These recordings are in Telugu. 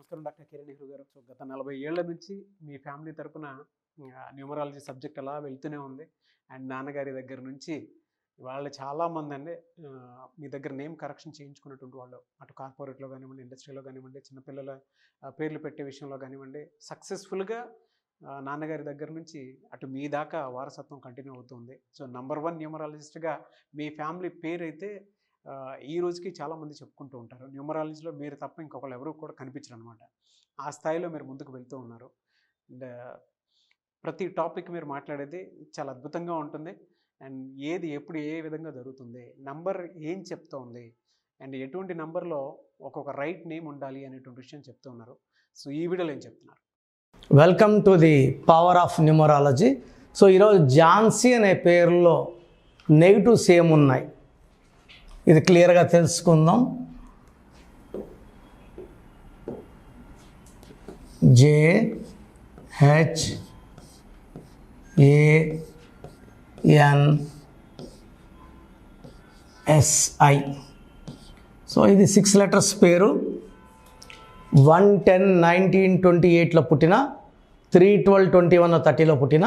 నమస్కారం డాక్టర్ కిరణ్ నెహ్రూ గారు. సో గత 40 ఏళ్ల నుంచి మీ ఫ్యామిలీ తరపున న్యూమరాలజీ సబ్జెక్ట్ అలా వెళ్తూనే ఉంది. అండ్ నాన్నగారి దగ్గర నుంచి వాళ్ళు చాలామంది అండి మీ దగ్గర నేమ్ కరెక్షన్ చేయించుకున్నటువంటి వాళ్ళు, అటు కార్పొరేట్లో కానివ్వండి, ఇండస్ట్రీలో కానివ్వండి, చిన్నపిల్లల పేర్లు పెట్టే విషయంలో కానివ్వండి, సక్సెస్ఫుల్గా నాన్నగారి దగ్గర నుంచి అటు మీ దాకా వారసత్వం కంటిన్యూ అవుతుంది. సో #1 న్యూమరాలజిస్ట్గా మీ ఫ్యామిలీ పేరు అయితే ఈ రోజుకి చాలామంది చెప్పుకుంటూ ఉంటారు. న్యూమరాలజీలో మీరు తప్ప ఇంకొకళ్ళు ఎవరు కూడా కనిపించరు అనమాట. ఆ స్థాయిలో మీరు ముందుకు వెళ్తూ ఉన్నారు. అండ్ ప్రతి టాపిక్ మీరు మాట్లాడేది చాలా అద్భుతంగా ఉంటుంది. అండ్ ఏది ఎప్పుడు ఏ విధంగా జరుగుతుంది, నంబర్ ఏం చెప్తోంది, అండ్ ఎటువంటి నంబర్లో ఒక్కొక్క రైట్ నేమ్ ఉండాలి అనేటువంటి విషయం చెప్తూ ఉన్నారు. సో ఈ వీడియోలో ఏం చెప్తున్నారు? Welcome to the power of numerology. So ఈరోజు ఝాన్సీ అనే పేరులో నెగిటివ్స్ ఏమున్నాయి ఇది క్లియర్గా తెలుసుకుందాం. JHANSI. సో ఇది 6 లెటర్స్ పేరు. 1-10-19-28లో పుట్టిన, 3-12-21-30లో పుట్టిన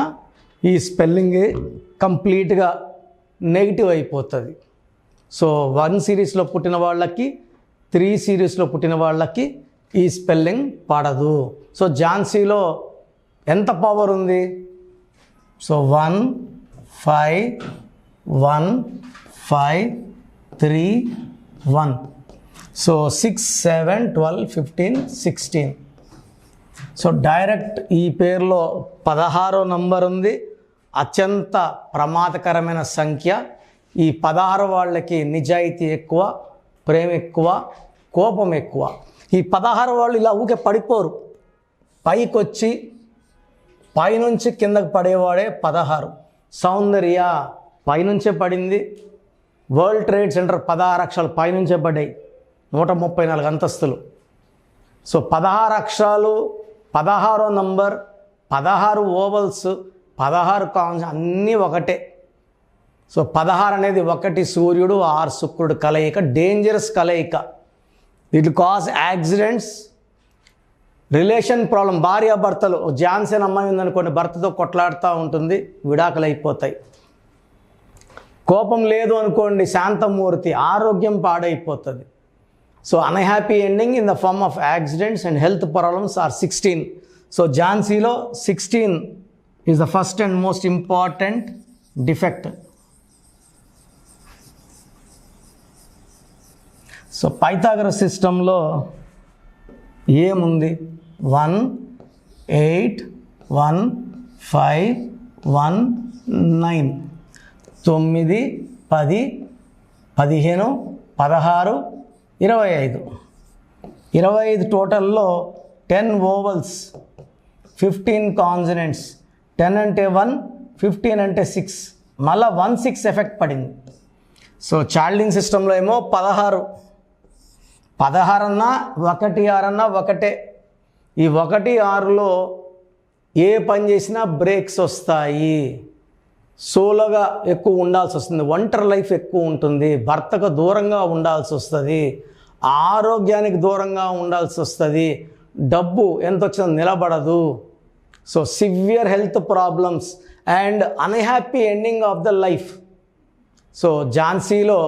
ఈ స్పెల్లింగ్ కంప్లీట్గా నెగిటివ్ అయిపోతుంది. సో 1 సిరీస్లో పుట్టిన వాళ్ళకి, 3 సిరీస్లో పుట్టిన వాళ్ళకి ఈ స్పెల్లింగ్ పడదు. సో ఝాన్సీలో ఎంత పవర్ ఉంది? సో 1 5 1 5 3 1. సో 6 7 12 15 16. సో డైరెక్ట్ ఈ పేరులో 16వ నంబర్ ఉంది. అత్యంత ప్రమాదకరమైన సంఖ్య. ఈ 16 వాళ్ళకి నిజాయితీ ఎక్కువ, ప్రేమ ఎక్కువ, కోపం ఎక్కువ. ఈ 16 వాళ్ళు ఇలా ఊకే పడిపోరు, పైకి వచ్చి పైనుంచి కిందకు పడేవాడే 16. సౌందర్య పైనుంచే పడింది. వరల్డ్ ట్రేడ్ సెంటర్ 16 అక్షరాలు పైనుంచే పడ్డాయి, 134 అంతస్తులు. సో 16 అక్షరాలు, 16వ నంబర్, 16 ఓవల్స్, 16 కాన్స్ అన్నీ ఒకటే. సో 16 అనేది 1 సూర్యుడు 6 శుక్రుడు కలయిక, డేంజరస్ కలయిక. It cause accidents, relation problem. భార్యాభర్తలు, ఝాన్సీ అనే అమ్మాయి ఉందనుకోండి, భర్తతో కొట్లాడుతూ ఉంటుంది, విడాకులు అయిపోతాయి. కోపం లేదు అనుకోండి, శాంతమూర్తి, ఆరోగ్యం పాడైపోతుంది. So unhappy ending in the form of accidents and health problems are 16. So ఝాన్సీలో 16 is the first and most important defect. So Pythagoras సిస్టంలో ఏముంది? 1 8 1 5 1 9, 9 10 15 16 25. 25 టోటల్లో 10 ఓవల్స్, 15 కాన్సనెంట్స్. 10 అంటే 1, 15 అంటే 6, మళ్ళీ 1 6 ఎఫెక్ట్ పడింది. సో చార్లింగ్ సిస్టంలో ఏమో 16 అన్నా 1 6 అన్నా ఒకటే. ఈ 1 6లో ఏ పని చేసినా బ్రేక్స్ వస్తాయి. సోలోగా ఎక్కువ ఉండాల్సి వస్తుంది, ఒంటరి లైఫ్ ఎక్కువ ఉంటుంది, భర్తకు దూరంగా ఉండాల్సి వస్తుంది, ఆరోగ్యానికి దూరంగా ఉండాల్సి వస్తుంది, డబ్బు ఎంత వచ్చినా నిలబడదు. So severe health problems and unhappy ending of the life. So ఝాన్సీలో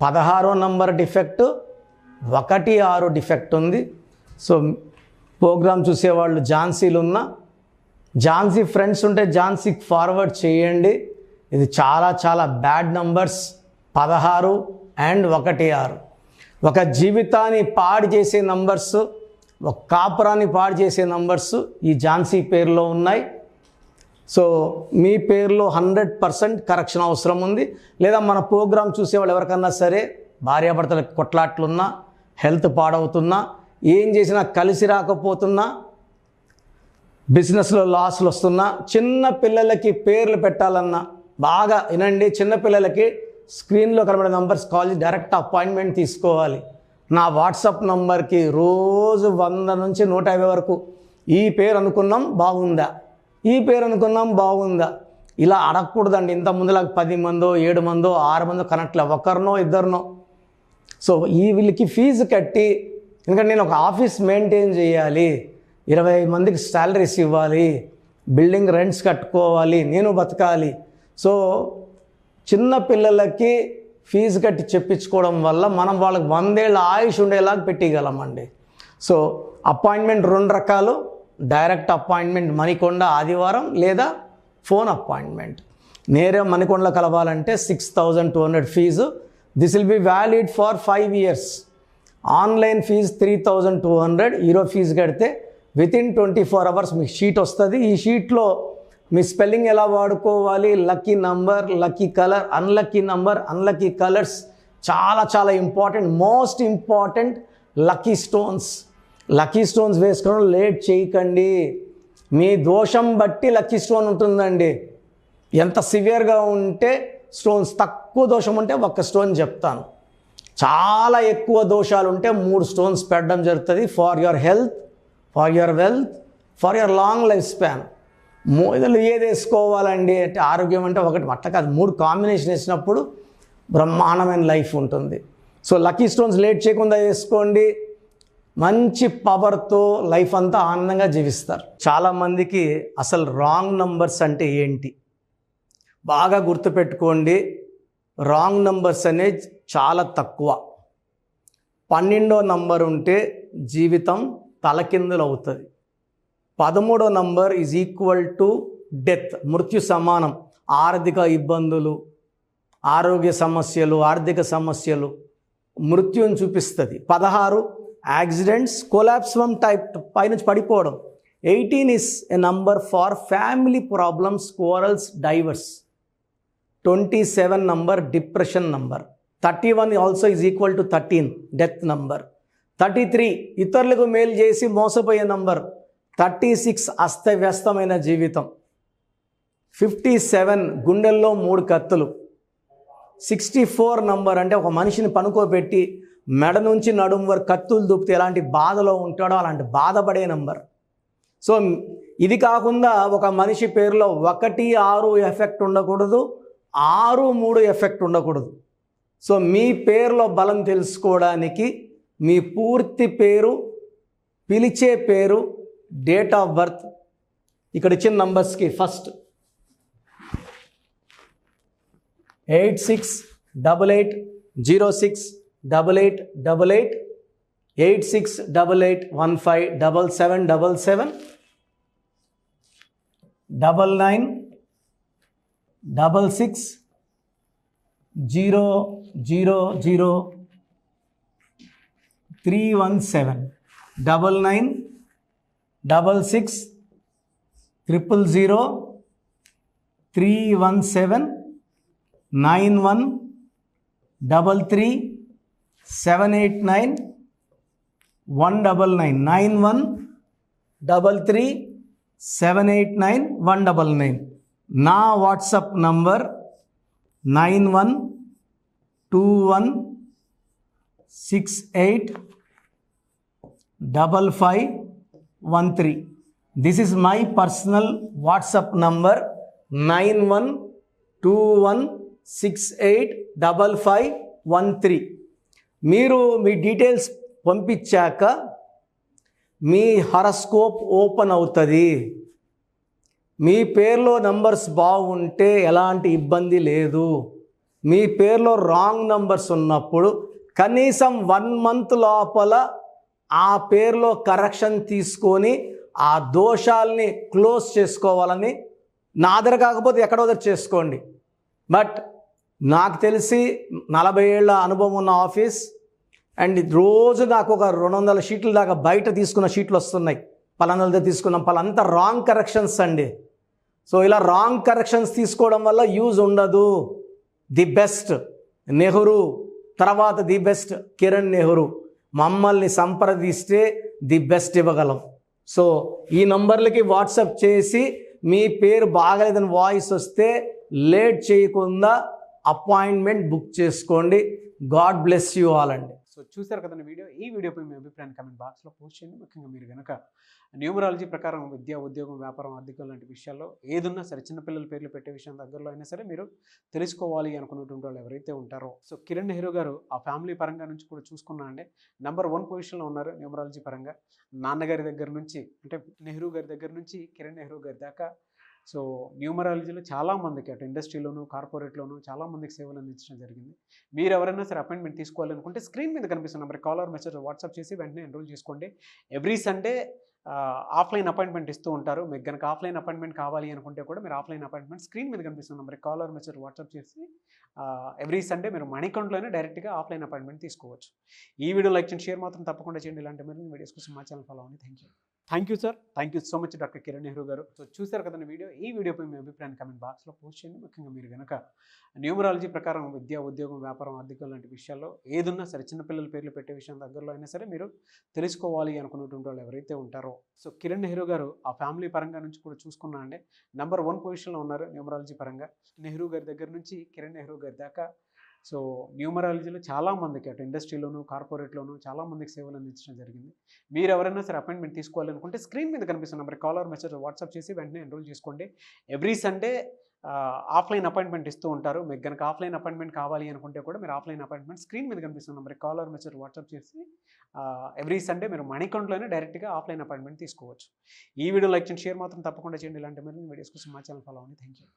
16వ నంబర్ డిఫెక్ట్, 1 6 డిఫెక్ట్ ఉంది. సో ప్రోగ్రామ్ చూసేవాళ్ళు ఝాన్సీలు ఉన్న, ఝాన్సీ ఫ్రెండ్స్ ఉంటే ఝాన్సీకి ఫార్వర్డ్ చేయండి. ఇది చాలా చాలా బ్యాడ్ నంబర్స్, 16 అండ్ 1 6. ఒక జీవితాన్ని పాడు చేసే నంబర్స్, ఒక కాపురాన్ని పాడు చేసే నంబర్స్ ఈ ఝాన్సీ పేరులో ఉన్నాయి. సో మీ పేరులో 100% కరెక్షన్ అవసరం ఉంది. లేదా మన ప్రోగ్రామ్ చూసేవాళ్ళు ఎవరికన్నా సరే భార్యాభర్తలకు కొట్లాట్లున్నా, హెల్త్ పాడవుతున్నా, ఏం చేసినా కలిసి రాకపోతున్నా, బిజినెస్లో లాస్లు వస్తున్నా, చిన్న పిల్లలకి పేర్లు పెట్టాలన్నా బాగా వినండి. చిన్నపిల్లలకి స్క్రీన్లో కనబడే నంబర్స్ కాల్ డైరెక్ట్ అపాయింట్మెంట్ తీసుకోవాలి. నా వాట్సాప్ నంబర్కి రోజు 100 నుంచి 150 వరకు ఈ పేరు అనుకున్నాం బాగుందా, ఈ పేరు అనుకున్నాం బాగుందా, ఇలా అడగకూడదండి. ఇంత ముందులాగా 10 మందో 7 మందో 6 మందో కనెక్ట్లే, ఒకరినో ఇద్దరినో. సో ఈ వీళ్ళకి ఫీజు కట్టి ఎందుకంటే నేను ఒక ఆఫీస్ మెయింటైన్ చేయాలి, 20 మందికి శాలరీస్ ఇవ్వాలి, బిల్డింగ్ రెంట్స్ కట్టుకోవాలి, నేను బతకాలి. సో చిన్న పిల్లలకి ఫీజు కట్టి చెప్పించుకోవడం వల్ల మనం వాళ్ళకి 100 ఏళ్ళ ఆయుష్ ఉండేలాగా పెట్టగలమండి. సో అపాయింట్మెంట్ 2 రకాలు, డైరెక్ట్ అపాయింట్మెంట్ మణికొండ ఆదివారం లేదా ఫోన్ అపాయింట్మెంట్. నేరే మణికొండలో కలవాలంటే 6,200 fees. This will be valid for 5 years. Online fees 3,200. ఈరోజు ఫీజు కడితే వితిన్ 24 hours మీకు షీట్ వస్తుంది. ఈ షీట్లో మీ స్పెల్లింగ్ ఎలా వాడుకోవాలి, lucky number, lucky colour, unlucky number, unlucky colours, చాలా చాలా important. Most important lucky stones. Lucky stones వేసుకోవడం లేట్ చేయకండి. మీ దోషం బట్టి లక్కీ స్టోన్ ఉంటుందండి. ఎంత సివియర్గా ఉంటే స్టోన్స్, తక్కువ దోషం ఉంటే 1 స్టోన్ చెప్తాను. చాలా ఎక్కువ దోషాలు ఉంటే 3 స్టోన్స్ పెట్టడం జరుగుతుంది. For your health, for your wealth, for your long life span. ఇదిలో ఏది వేసుకోవాలండి అంటే ఆరోగ్యం అంటే ఒకటి అట్లా కాదు, 3 కాంబినేషన్ వేసినప్పుడు బ్రహ్మాండమైన లైఫ్ ఉంటుంది. సో లక్కీ స్టోన్స్ లేట్ చేయకుండా వేసుకోండి. మంచి పవర్తో లైఫ్ అంతా ఆనందంగా జీవిస్తారు. చాలామందికి అసలు రాంగ్ నంబర్స్ అంటే ఏంటి బాగా గుర్తుపెట్టుకోండి. రాంగ్ నంబర్స్ అనేది చాలా తక్కువ. 12వ నంబర్ ఉంటే జీవితం తలకిందులు అవుతుంది. 13వ number is equal to death, మృత్యు సమానం. ఆర్థిక ఇబ్బందులు, ఆరోగ్య సమస్యలు, ఆర్థిక సమస్యలు మృత్యుని చూపిస్తుంది. 16 యాక్సిడెంట్స్, కొలాప్స్ ఫ్రమ్ టైప్ పైనుంచి పడిపోవడం. 18 is a number far family problems, quarrels, divorce. 27 number depression number. 31 also is equal to 13 death number. 33 ఇతరులకు మేలు చేసి మోసపోయే నంబర్. 36 అస్తవ్యస్తమైన జీవితం. 57 గుండెల్లో 3 కత్తులు. 64 నంబర్ అంటే ఒక మనిషిని పనుకోబెట్టి మెడ నుంచి నడుము వరకు కత్తులు దూపితే ఎలాంటి బాధలో ఉంటాడో అలాంటి బాధపడే నంబర్. సో ఇది కాకుండా ఒక మనిషి పేరులో 1, 6 ఎఫెక్ట్ ఉండకూడదు, 6, 3 ఎఫెక్ట్ ఉండకూడదు. సో మీ పేరులో బలం తెలుసుకోవడానికి మీ పూర్తి పేరు, పిలిచే పేరు, డేట్ ఆఫ్ బర్త్, ఇక్కడ ఇచ్చిన నంబర్స్కి ఫస్ట్ 8688068888, 8688157777, 9966000317, 9966000317, 9133789199, 9133789199. నా WhatsApp number 9121685513. This is my personal WhatsApp number 9121685513. మీరు మీ డీటెయిల్స్ పంపించాక మీ హరస్కోప్ ఓపెన్ అవుతుంది. మీ పేరులో నంబర్స్ బాగుంటే ఎలాంటి ఇబ్బంది లేదు. మీ పేరులో రాంగ్ నంబర్స్ ఉన్నప్పుడు కనీసం 1 month లోపల ఆ పేరులో కరెక్షన్ తీసుకొని ఆ దోషాల్ని క్లోజ్ చేసుకోవాలని, నా దగ్గర కాకపోతే ఎక్కడో దగ్గర చేసుకోండి. బట్ నాకు తెలిసి 40 ఏళ్ళ అనుభవం ఉన్న ఆఫీస్ అండ్ రోజు నాకు ఒక 200 షీట్ల దాకా బయట తీసుకున్న షీట్లు వస్తున్నాయి. పలానాలతో తీసుకున్నాం, పలాంతా రాంగ్ కరెక్షన్స్ అండి. సో ఇలా రాంగ్ కరెక్షన్స్ తీసుకోవడం వల్ల యూజ్ ఉండదు. ది బెస్ట్ నెహ్రూ, తర్వాత ది బెస్ట్ కిరణ్ నెహ్రూ, మమ్మల్ని సంప్రదిస్తే ది బెస్ట్ ఇవ్వగలం. సో ఈ నంబర్లకి వాట్సాప్ చేసి మీ పేరు బాగలేదని వాయిస్ వస్తే లేట్ చేయకుండా అపాయింట్మెంట్ బుక్ చేసుకోండి. గాడ్ బ్లెస్ యూ ఆల్ అండి. సో సో చూసారు కదండి వీడియో. ఈ వీడియోపై మీ అభిప్రాయాన్ని కామెంట్ బాక్స్లో పోస్ట్ చేయండి. ముఖ్యంగా మీరు కనుక న్యూమరాలజీ ప్రకారం విద్య, ఉద్యోగం, వ్యాపారం, ఆర్థికం లాంటి విషయాల్లో ఏదున్నా సరే, చిన్నపిల్లల పేర్లు పెట్టే విషయం దగ్గరలో అయినా సరే మీరు తెలుసుకోవాలి అనుకున్నటువంటి వాళ్ళు ఎవరైతే ఉంటారో, సో కిరణ్ నెహ్రూ గారు ఆ ఫ్యామిలీ పరంగా నుంచి కూడా చూసుకున్నా అండి నంబర్ 1 పొజిషన్లో ఉన్నారు న్యూమరాలజీ పరంగా. నాన్నగారి దగ్గర నుంచి అంటే నెహ్రూ గారి దగ్గర నుంచి కిరణ్ నెహ్రూ గారి దాకా సో న్యూమరాలజీలో చాలామందికి అటు ఇండస్ట్రీలోను, కార్పొరేట్లోను చాలామందికి సేవలు అందించడం జరిగింది. మీరు ఎవరైనా సరే అపాయింట్మెంట్ తీసుకోవాలనుకుంటే స్క్రీన్ మీద కనిపిస్తున్న number call or message WhatsApp చేసి వెంటనే ఎన్రోల్ చేసుకోండి. ఎవ్రీ సండే ఆఫ్లైన్ అపాయింట్మెంట్ ఇస్తూ ఉంటారు. మీకు కనుక ఆఫ్లైన్ అపాయింట్మెంట్ కావాలి అనుకుంటే కూడా మీరు ఆఫ్లైన్ అపాయింట్మెంట్ స్క్రీన్ మీద కనిపిస్తున్న number call or message WhatsApp చేసి ఎవ్రీ సండే మీరు మణికంట్లోనే డైరెక్ట్గా ఆఫ్లైన్ అపాయింట్మెంట్ తీసుకోవచ్చు. ఈ వీడియో లైక్ చేయండి, షేర్ మాత్రం తప్పకుండా చేయండి. ఇలాంటి మరిన్ని వీడియోస్ కోసం మా ఛానల్ ఫాలో అవ్వండి. Thank you sir. Thank you so much doctor Kiran Nehru గారు. సో చూసారు కదండి వీడియో. ఈ వీడియోపై మీ అభిప్రాయాన్ని కామెంట్ బాక్స్లో పోస్ట్ చేయండి. ముఖ్యంగా మీరు కనుక న్యూమరాలజీ ప్రకారం విద్య, ఉద్యోగం, వ్యాపారం, ఆర్థికం లాంటి విషయాల్లో ఏదున్నా సరే, చిన్నపిల్లల పేర్లు పెట్టే విషయం దగ్గరలో అయినా సరే మీరు తెలుసుకోవాలి అనుకున్నటువంటి వాళ్ళు ఎవరైతే ఉంటారో, సో కిరణ్ నెహ్రూ గారు ఆ ఫ్యామిలీ పరంగా నుంచి కూడా చూసుకున్నా అండి నంబర్ 1 పొజిషన్లో ఉన్నారు న్యూమరాలజీ పరంగా. నెహ్రూ గారి దగ్గర నుంచి కిరణ్ నెహ్రూ గారి దాకా సో న్యూమరాలజీలో చాలామందికి అటు ఇండస్ట్రీలోను, కార్పొరేట్లోను చాలామందికి సేవలు అందించడం జరిగింది. మీరు ఎవరైనా సరే అపాయింట్మెంట్ తీసుకోవాలనుకుంటే స్క్రీన్ మీద కనిపిస్తున్న number call or message WhatsApp చేసి వెంటనే ఎన్రోల్ చేసుకోండి. ఎవ్రీ సండే ఆఫ్లైన్ అపాయింట్మెంట్ ఇస్తూ ఉంటారు. మీకు కనుక ఆఫ్లైన్ అపాయింట్మెంట్ కావాలి అనుకుంటే కూడా మీరు ఆఫ్లైన్ అపాయింట్మెంట్ స్క్రీన్ మీద కనిపిస్తున్న number call or message WhatsApp చేసి ఎవ్రీ సండే మీరు మణికంట్లోనే డైరెక్ట్గా ఆఫ్లైన్ అపాయింట్మెంట్ తీసుకోవచ్చు. ఈ వీడియో లైక్ చేయండి, షేర్ మాత్రం తప్పకుండా చేయండి. ఇలాంటి మరిన్ని వీడియోస్ కోసం మా ఛానల్ ఫాలో అవ్వండి. Thank you.